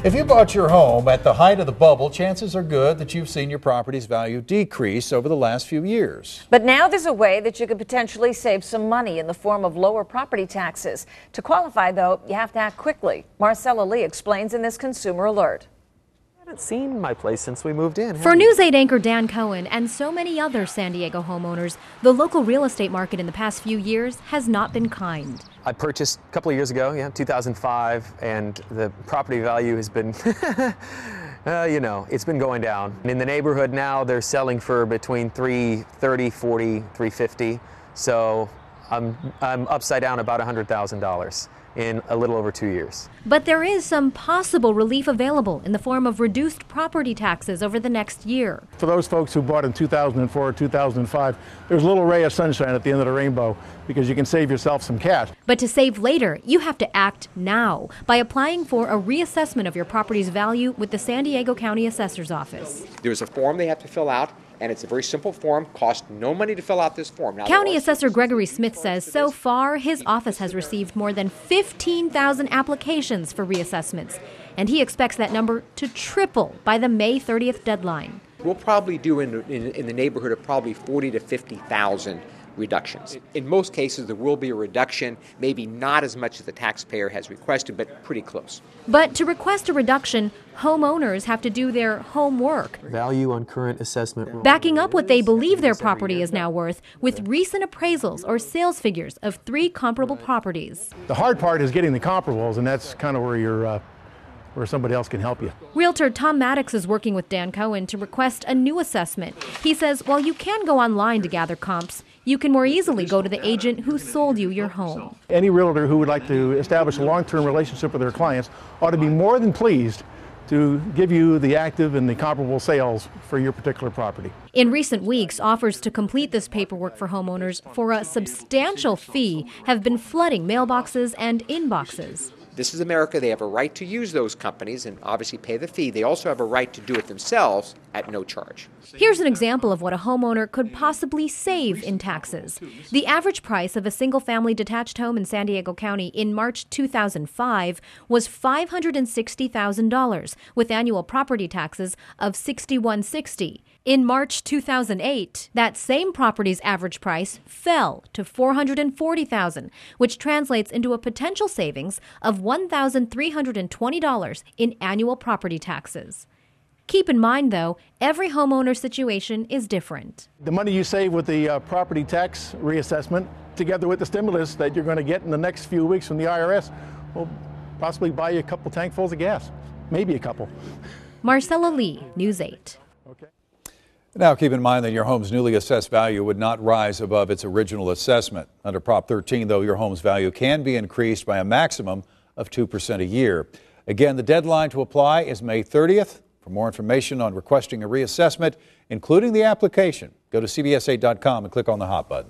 If you bought your home at the height of the bubble, chances are good that you've seen your property's value decrease over the last few years. But now there's a way that you could potentially save some money in the form of lower property taxes. To qualify, though, you have to act quickly. Marcella Lee explains in this Consumer Alert. I haven't seen my place since we moved in. For News 8 anchor Dan Cohen and so many other San Diego homeowners, the local real estate market in the past few years has not been kind. I purchased a couple of years ago, 2005, and the property value has been, it's been going down. In the neighborhood now, they're selling for between $330,000, $340,000, $350,000. So I'm upside down about $100,000 in a little over 2 years. But there is some possible relief available in the form of reduced property taxes over the next year. For those folks who bought in 2004 or 2005, there's a little ray of sunshine at the end of the rainbow because you can save yourself some cash. But to save later, you have to act now by applying for a reassessment of your property's value with the San Diego County Assessor's Office. There's a form they have to fill out, and it's a very simple form, costs no money to fill out this form. Now, County Assessor Gregory Smith says so far his office has received more than 15,000 applications for reassessments, and he expects that number to triple by the May 30th deadline. We'll probably do in the neighborhood of probably 40 to 50,000 reductions. In most cases, there will be a reduction, maybe not as much as the taxpayer has requested, but pretty close. But to request a reduction, homeowners have to do their homework, Value on current assessment. backing up what they believe their property is now worth with recent appraisals or sales figures of 3 comparable properties. The hard part is getting the comparables, and that's kind of where somebody else can help you. Realtor Tom Mattix is working with Dan Cohen to request a new assessment. He says while you can go online to gather comps, you can more easily go to the agent who sold you your home. Any realtor who would like to establish a long-term relationship with their clients ought to be more than pleased to give you the active and the comparable sales for your particular property. In recent weeks, offers to complete this paperwork for homeowners for a substantial fee have been flooding mailboxes and inboxes. This is America. They have a right to use those companies and obviously pay the fee. They also have a right to do it themselves at no charge. Here's an example of what a homeowner could possibly save in taxes. The average price of a single-family detached home in San Diego County in March 2005 was $560,000, with annual property taxes of $6,160. In March 2008, that same property's average price fell to $440,000, which translates into a potential savings of $1,320 in annual property taxes. Keep in mind, though, every homeowner situation is different. The money you save with the property tax reassessment, together with the stimulus that you're going to get in the next few weeks from the IRS, will possibly buy you a couple tankfuls of gas, maybe a couple. Marcella Lee, News 8. Now, keep in mind that your home's newly assessed value would not rise above its original assessment. Under Prop 13, though, your home's value can be increased by a maximum of 2% a year. Again, the deadline to apply is May 30th. For more information on requesting a reassessment, including the application, go to CBS8.com and click on the Hot button.